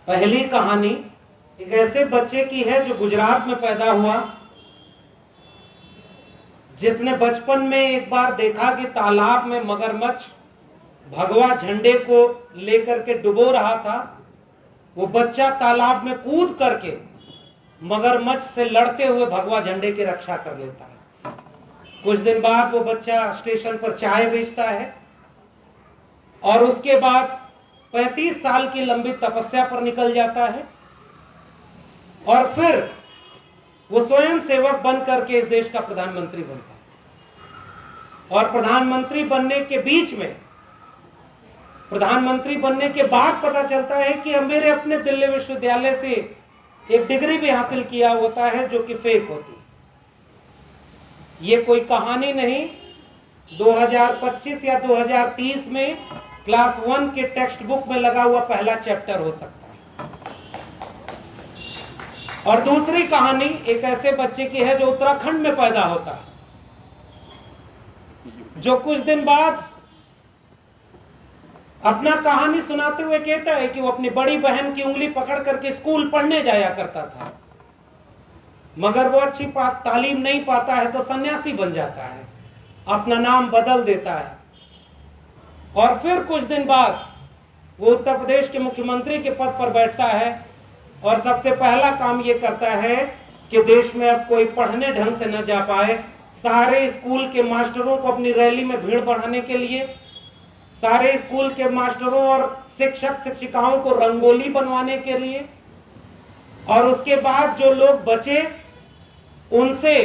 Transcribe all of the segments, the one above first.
पहली कहानी एक ऐसे बच्चे की है जो गुजरात में पैदा हुआ, जिसने बचपन में एक बार देखा कि तालाब में मगरमच्छ भगवा झंडे को लेकर के डुबो रहा था। वो बच्चा तालाब में कूद करके मगरमच्छ से लड़ते हुए भगवा झंडे की रक्षा कर लेता है। कुछ दिन बाद वो बच्चा स्टेशन पर चाय बेचता है और उसके बाद 35 साल की लंबी तपस्या पर निकल जाता है और फिर वो स्वयं सेवक बन करके इस देश का प्रधानमंत्री बनता है। और प्रधानमंत्री बनने के बीच में, प्रधानमंत्री बनने के बाद पता चलता है कि मेरे अपने दिल्ली विश्वविद्यालय से एक डिग्री भी हासिल किया होता है जो कि फेक होती है। ये कोई कहानी नहीं, 2025 या 2030 में क्लास 1 के टेक्स्ट बुक में लगा हुआ पहला चैप्टर हो सकता है। और दूसरी कहानी एक ऐसे बच्चे की है जो उत्तराखंड में पैदा होता है, जो कुछ दिन बाद अपना कहानी सुनाते हुए कहता है कि वो अपनी बड़ी बहन की उंगली पकड़ करके स्कूल पढ़ने जाया करता था, मगर वो अच्छी तालीम नहीं पाता है तो सन्यासी बन जाता है, अपना नाम बदल देता है और फिर कुछ दिन बाद वो उत्तर प्रदेश के मुख्यमंत्री के पद पर बैठता है और सबसे पहला काम ये करता है कि देश में अब कोई पढ़ने ढंग से न जा पाए, सारे स्कूल के मास्टरों को अपनी रैली में भीड़ बढ़ाने के लिए, सारे स्कूल के मास्टरों और शिक्षक शिक्षिकाओं को रंगोली बनवाने के लिए, और उसके बाद जो लोग बचे उनसे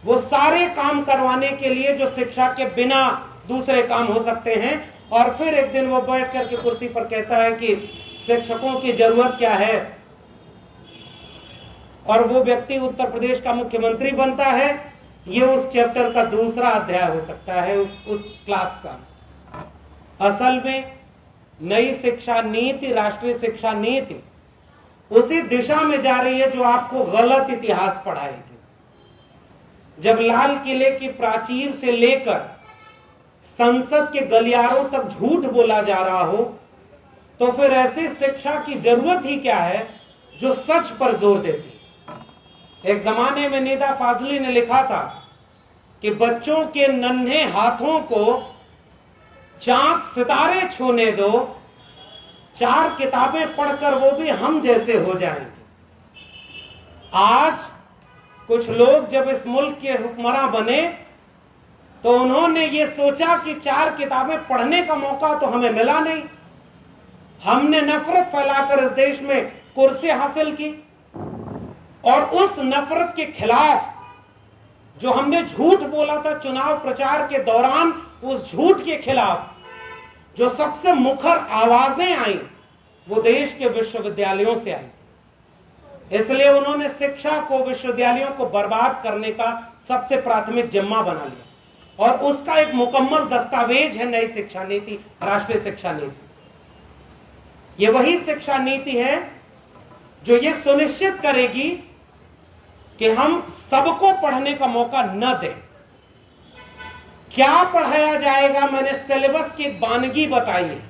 वो सारे काम करवाने के लिए जो शिक्षा के बिना दूसरे काम हो सकते हैं। और फिर एक दिन वो बैठ करके कुर्सी पर कहता है कि शिक्षकों की जरूरत क्या है, और वो व्यक्ति उत्तर प्रदेश का मुख्यमंत्री बनता है। ये उस चैप्टर का दूसरा अध्याय हो सकता है उस क्लास का। असल में नई शिक्षा नीति, राष्ट्रीय शिक्षा नीति उसी दिशा में जा रही है जो आपको गलत इतिहास पढ़ाएगी। जब लाल किले की प्राचीर से लेकर संसद के गलियारों तक झूठ बोला जा रहा हो, तो फिर ऐसी शिक्षा की जरूरत ही क्या है जो सच पर जोर देती। एक जमाने में निदा फाजली ने लिखा था कि बच्चों के नन्हे हाथों को चांद सितारे छूने दो, 4 किताबें पढ़कर वो भी हम जैसे हो जाएंगे। आज कुछ लोग जब इस मुल्क के हुक्मरान बने तो उन्होंने ये सोचा कि 4 किताबें पढ़ने का मौका तो हमें मिला नहीं, हमने नफरत फैलाकर इस देश में कुर्सी हासिल की, और उस नफरत के खिलाफ जो हमने झूठ बोला था चुनाव प्रचार के दौरान, उस झूठ के खिलाफ जो सबसे मुखर आवाजें आई वो देश के विश्वविद्यालयों से आई। इसलिए उन्होंने शिक्षा को, विश्वविद्यालयों को बर्बाद करने का सबसे प्राथमिक जिम्मा बना लिया, और उसका एक मुकम्मल दस्तावेज है नई शिक्षा नीति, राष्ट्रीय शिक्षा नीति। ये वही शिक्षा नीति है जो ये सुनिश्चित करेगी कि हम सबको पढ़ने का मौका न दें। क्या पढ़ाया जाएगा, मैंने सिलेबस की एक बानगी बताई है।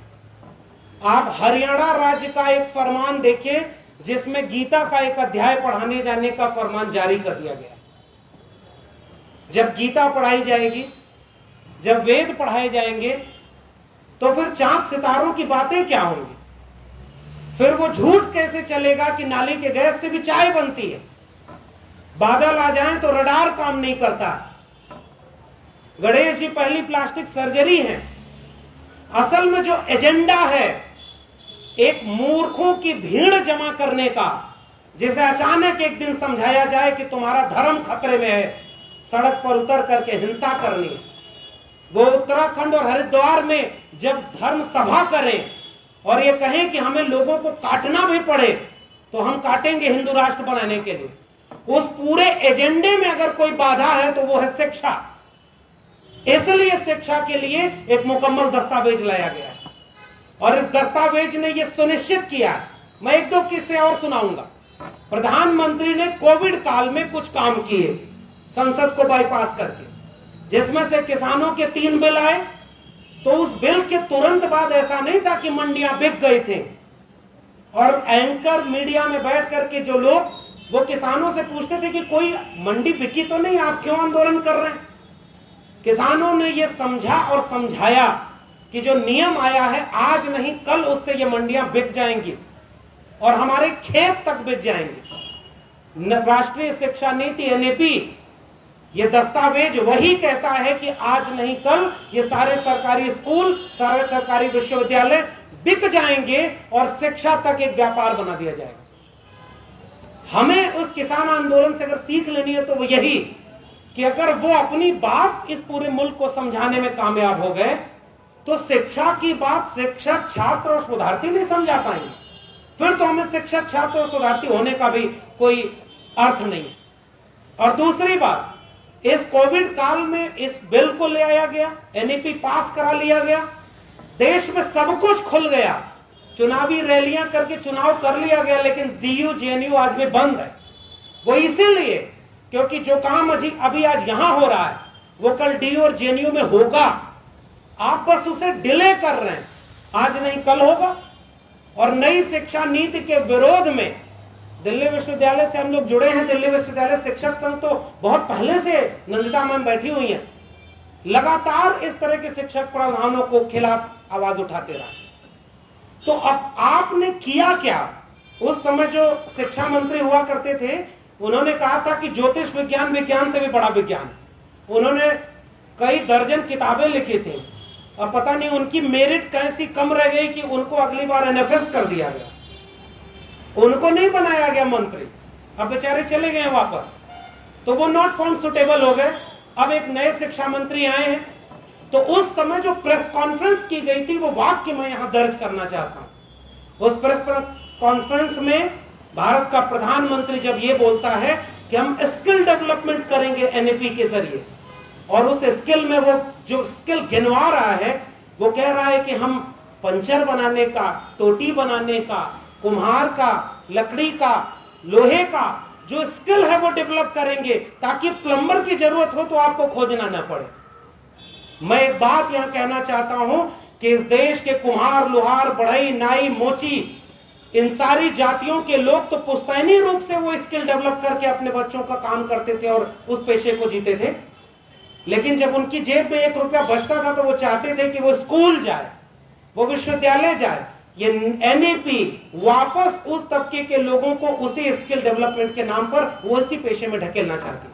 आप हरियाणा राज्य का एक फरमान देखिए जिसमें गीता का एक अध्याय पढ़ाने जाने का फरमान जारी कर दिया गया। जब गीता पढ़ाई जाएगी, जब वेद पढ़ाए जाएंगे, तो फिर चांद सितारों की बातें क्या होंगी? फिर वो झूठ कैसे चलेगा कि नाली के गैस से भी चाय बनती है? बादल आ जाएं तो रडार काम नहीं करता। गणेश जी पहली प्लास्टिक सर्जरी है। असल में जो एजेंडा है एक मूर्खों की भीड़ जमा करने का, जिसे अचानक एक दिन समझाया जाए कि तुम्हारा धर्म खतरे में है, सड़क पर उतर करके हिंसा करनी। वो उत्तराखंड और हरिद्वार में जब धर्म सभा करें और ये कहें कि हमें लोगों को काटना भी पड़े तो हम काटेंगे हिंदू राष्ट्र बनाने के लिए, उस पूरे एजेंडे में अगर कोई बाधा है तो वो है शिक्षा। इसलिए शिक्षा के लिए एक मुकम्मल दस्तावेज लाया गया है, और इस दस्तावेज ने यह सुनिश्चित किया। मैं 1-2 किस्से और सुनाऊंगा। प्रधानमंत्री ने कोविड काल में कुछ काम किए संसद को बाईपास करके, जिसमें से किसानों के 3 बिल आए। तो उस बिल के तुरंत बाद ऐसा नहीं था कि मंडियां बिक गई थी और एंकर मीडिया में बैठ करके जो लोग वो किसानों से पूछते थे कि कोई मंडी बिकी तो नहीं, आप क्यों आंदोलन कर रहे हैं। किसानों ने ये समझा और समझाया कि जो नियम आया है आज नहीं कल उससे ये मंडियां बिक जाएंगी और हमारे खेत तक बिक जाएंगे। राष्ट्रीय शिक्षा नीति एनईपी ये दस्तावेज वही कहता है कि आज नहीं कल ये सारे सरकारी स्कूल, सारे सरकारी विश्वविद्यालय बिक जाएंगे और शिक्षा तक एक व्यापार बना दिया जाएगा। हमें उस किसान आंदोलन से अगर सीख लेनी है तो वो यही कि अगर वो अपनी बात इस पूरे मुल्क को समझाने में कामयाब हो गए तो शिक्षा की बात शिक्षक, छात्र और शोधार्थी नहीं समझा पाएंगे। फिर तो हमें शिक्षक, छात्र और शोधार्थी होने का भी कोई अर्थ नहीं है। और दूसरी बात, इस कोविड काल में इस बिल को ले आया गया, एनईपी पास करा लिया गया, देश में सब कुछ खुल गया, चुनावी रैलियां करके चुनाव कर लिया गया, लेकिन डीयू जेएनयू आज में बंद है। वो इसीलिए क्योंकि जो काम अभी आज यहां हो रहा है वो कल डीयू और जेएनयू में होगा। आप बस उसे डिले कर रहे हैं, आज नहीं कल होगा। और नई शिक्षा नीति के विरोध में दिल्ली विश्वविद्यालय से हम लोग जुड़े हैं। दिल्ली विश्वविद्यालय शिक्षक संघ तो बहुत पहले से नंदिता मैम बैठी हुई हैं, लगातार इस तरह के शिक्षक प्रावधानों को खिलाफ आवाज उठाते रहे। तो अब आपने किया क्या? उस समय जो शिक्षा मंत्री हुआ करते थे उन्होंने कहा था कि ज्योतिष विज्ञान विज्ञान से भी बड़ा विज्ञान है। उन्होंने कई दर्जन किताबें लिखी थी और पता नहीं उनकी मेरिट कैसी कम रह गई कि उनको अगली बार एनएफएस कर दिया गया, उनको नहीं बनाया गया मंत्री। अब बेचारे चले गए वापस, तो वो नॉट फाउंड सुटेबल हो गए। अब एक नए शिक्षा मंत्री आए हैं, तो उस समय जो प्रेस कॉन्फ्रेंस की गई थी वो वाक्य मैं यहां दर्ज करना चाहता हूं। उस प्रेस कॉन्फ्रेंस में भारत का प्रधानमंत्री जब ये बोलता है कि हम स्किल डेवलपमेंट करेंगे एनईपी के जरिए, और उस स्किल में वो जो स्किल गिनवा रहा है वो कह रहा है कि हम पंचर बनाने का, टोटी बनाने का, कुम्हार का, लकड़ी का, लोहे का जो स्किल है वो डेवलप करेंगे ताकि प्लम्बर की जरूरत हो तो आपको खोजना ना पड़े। मैं एक बात यहां कहना चाहता हूं कि इस देश के कुम्हार, लोहार, बढ़ई, नाई, मोची, इन सारी जातियों के लोग तो पुश्तैनी रूप से वो स्किल डेवलप करके अपने बच्चों का काम करते थे और उस पेशे को जीते थे। लेकिन जब उनकी जेब में 1 रुपया बचता था तो वो चाहते थे कि वो स्कूल जाए, वो विश्वविद्यालय जाए। ये एनईपी वापस उस तबके के लोगों को उसी स्किल डेवलपमेंट के नाम पर वो इसी पेशे में ढकेलना चाहती,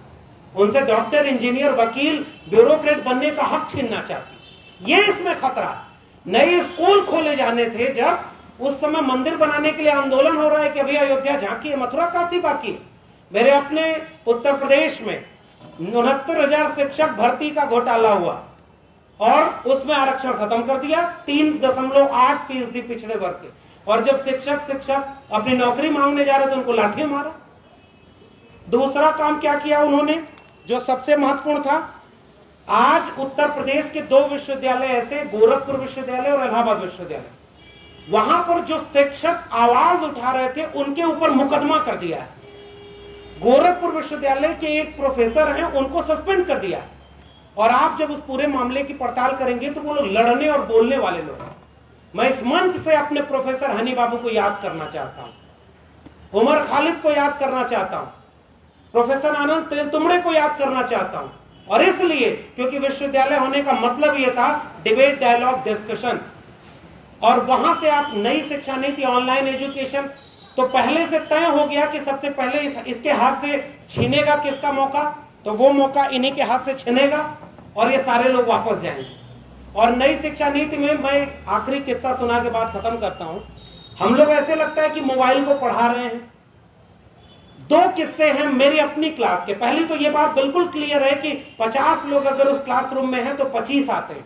उनसे डॉक्टर, इंजीनियर, वकील, ब्यूरोक्रेट बनने का हक छीनना चाहती। ये इसमें खतरा है। नए स्कूल खोले जाने थे, जब उस समय मंदिर बनाने के लिए आंदोलन हो रहा है कि अभी अयोध्या झांकी है, मथुरा काशी बाकी। मेरे अपने उत्तर प्रदेश में 69,000 शिक्षक भर्ती का घोटाला हुआ और उसमें आरक्षण खत्म कर दिया, 3.8% पिछड़े वर्ग के। और जब शिक्षक अपनी नौकरी मांगने जा रहे थे उनको लाठी मारा। दूसरा काम क्या किया उन्होंने जो सबसे महत्वपूर्ण था, आज उत्तर प्रदेश के 2 विश्वविद्यालय ऐसे, गोरखपुर विश्वविद्यालय और इलाहाबाद विश्वविद्यालय, वहां पर जो शिक्षक आवाज उठा रहे थे उनके ऊपर मुकदमा कर दिया है। गोरखपुर विश्वविद्यालय के एक प्रोफेसर हैं, उनको सस्पेंड कर दिया। और आप जब उस पूरे मामले की पड़ताल करेंगे तो वो लोग लड़ने और बोलने वाले लोग हैं। मैं इस मंच से अपने प्रोफेसर हनी बाबू को याद करना चाहता हूं, उमर खालिद को याद करना चाहता हूं, प्रोफेसर आनंद तेलतुंबड़े को याद करना चाहता हूं। और इसलिए क्योंकि विश्वविद्यालय होने का मतलब यह था डिबेट, डायलॉग, डिस्कशन। और वहां से आप नई शिक्षा नीति, ऑनलाइन एजुकेशन, तो पहले से तय हो गया कि सबसे पहले इसके हाथ से छीनेगा किसका मौका, तो वो मौका इन्हीं के हाथ से छीनेगा और ये सारे लोग वापस जाएंगे। और नई शिक्षा नीति में मैं आखिरी किस्सा सुना के बाद खत्म करता हूं। हम लोग ऐसे लगता है कि मोबाइल को पढ़ा रहे हैं। 2 किस्से हैं मेरी अपनी क्लास के। पहली तो ये बात बिल्कुल क्लियर है कि 50 लोग अगर उस क्लासरूम में हैं तो 25 आते हैं।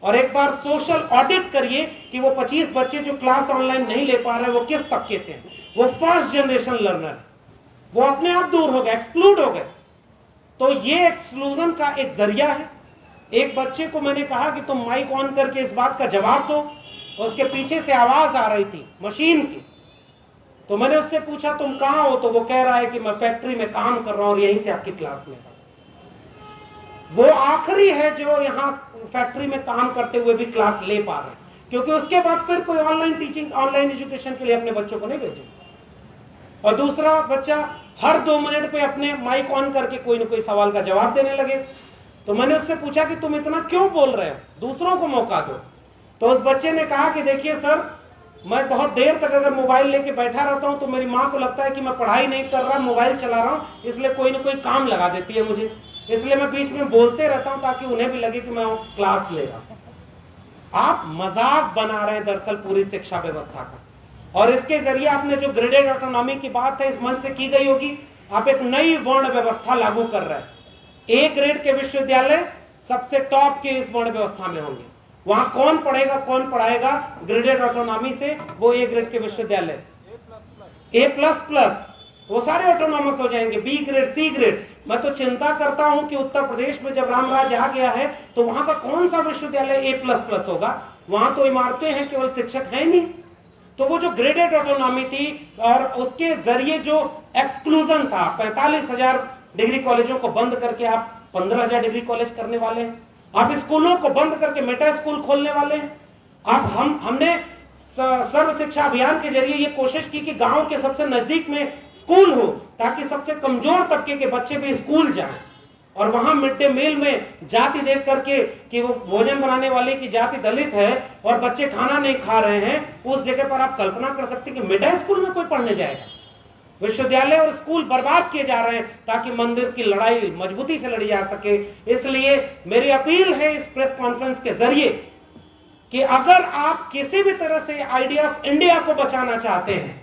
और एक बार सोशल ऑडिट करिए कि वो 25 बच्चे जो क्लास ऑनलाइन नहीं ले पा रहे वो किस तबके से हैं। वो फर्स्ट जनरेशन लर्नर, वो अपने आप दूर हो गए, एक्सक्लूड हो गए। तो ये एक्सक्लूजन का एक जरिया है। एक बच्चे को मैंने कहा कि तुम माइक ऑन करके इस बात का जवाब दो, उसके पीछे से आवाज आ रही थी मशीन की। तो मैंने उससे पूछा तुम कहां हो, तो वो कह रहा है कि मैं फैक्ट्री में काम कर रहा हूं और यहीं से आपकी क्लास में। वो आखिरी है जो यहां फैक्ट्री में काम करते हुए भी क्लास ले पा रहे हैं, क्योंकि उसके बाद फिर कोई ऑनलाइन टीचिंग, ऑनलाइन एजुकेशन के लिए अपने बच्चों को नहीं भेजेंगे। और दूसरा बच्चा हर 2 मिनट पे अपने माइक ऑन करके कोई ना कोई सवाल का जवाब देने लगे। तो मैंने उससे पूछा कि तुम इतना क्यों बोल रहे हो, दूसरों को मौका दो। तो उस बच्चे ने कहा कि देखिए सर, मैं बहुत देर तक अगर मोबाइल लेके बैठा रहता हूं तो मेरी माँ को लगता है कि मैं पढ़ाई नहीं कर रहा, मोबाइल चला रहा हूं, इसलिए कोई ना कोई काम लगा देती है मुझे, इसलिए मैं बीच में बोलते रहता हूं ताकि उन्हें भी लगे कि मैं क्लास ले रहा हूं। आप मजाक बना रहे हैं दरअसल पूरी शिक्षा व्यवस्था का। और इसके जरिए आपने जो ग्रेडेड ऑटोनॉमी की बात है इस मंच से की गई होगी, आप एक नई वर्ण व्यवस्था लागू कर रहे हैं। ए ग्रेड के विश्वविद्यालय सबसे टॉप के इस वर्ण व्यवस्था में होंगे। वहां कौन पढ़ेगा, कौन पढ़ाएगा ग्रेडेड ऑटोनॉमी से, वो ए ग्रेड के विश्वविद्यालय। A++ वो सारे ऑटोनॉमस हो जाएंगे। B grade, C grade. मैं तो चिंता करता हूं कि उत्तर प्रदेश में जब रामराज आ गया है तो वहां का कौन सा विश्वविद्यालय A++ होगा। वहां तो इमारतें हैं, केवल शिक्षक है नहीं। तो वो जो ग्रेडेड ऑटोनॉमी थी और उसके जरिए जो एक्सक्लूजन था, 45,000 डिग्री कॉलेजों को बंद करके आप 15,000 डिग्री कॉलेज करने वाले हैं। आप स्कूलों को बंद करके मेटा स्कूल खोलने वाले हैं। आप हमने सर्व शिक्षा अभियान के जरिए ये कोशिश की कि गांव के सबसे नजदीक में स्कूल हो ताकि सबसे कमजोर तबके के बच्चे भी स्कूल जाएं। और वहां मिड डे मील में जाति देख करके कि वो भोजन बनाने वाले की जाति दलित है और बच्चे खाना नहीं खा रहे हैं, उस जगह पर आप कल्पना कर सकते हैं कि मिडिल स्कूल में कोई पढ़ने जाएगा। विश्वविद्यालय और स्कूल बर्बाद किए जा रहे हैं ताकि मंदिर की लड़ाई मजबूती से लड़ी जा सके। इसलिए मेरी अपील है इस प्रेस कॉन्फ्रेंस के जरिए कि अगर आप किसी भी तरह से आइडिया ऑफ इंडिया को बचाना चाहते हैं,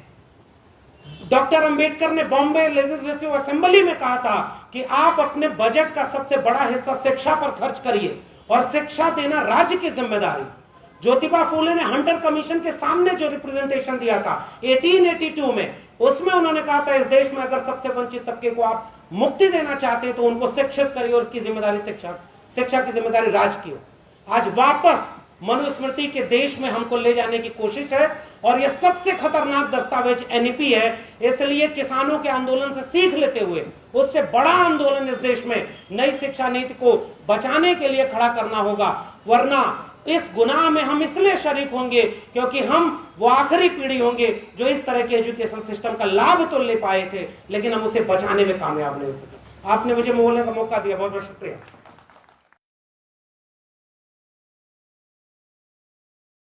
डॉक्टर अंबेडकर ने बॉम्बे लेजिस्लेटिव असेंबली में कहा था कि आप अपने बजट का सबसे बड़ा हिस्सा शिक्षा पर खर्च करिए और शिक्षा देना राज्य की जिम्मेदारी। ज्योतिबा फूले ने हंटर कमीशन के सामने जो रिप्रेजेंटेशन दिया था 1882 में, उसमें उन्होंने कहा था इस देश में अगर सबसे वंचित तबके को आप मुक्ति देना चाहते हैं तो उनको शिक्षित करिए और उसकी जिम्मेदारी शिक्षा की जिम्मेदारी राज्य की हो। आज वापस मनुस्मृति के देश में हमको ले जाने की कोशिश है और यह सबसे खतरनाक दस्तावेज एनईपी है। इसलिए किसानों के आंदोलन से सीख लेते हुए उससे बड़ा आंदोलन इस देश में नई शिक्षा नीति को बचाने के लिए खड़ा करना होगा, वरना इस गुनाह में हम इसलिए शरीक होंगे क्योंकि हम वो आखिरी पीढ़ी होंगे जो इस तरह के एजुकेशन सिस्टम का लाभ तो ले पाए थे लेकिन हम उसे बचाने में कामयाब नहीं हो सके। आपने मुझे बोलने का मौका दिया, बहुत बहुत शुक्रिया।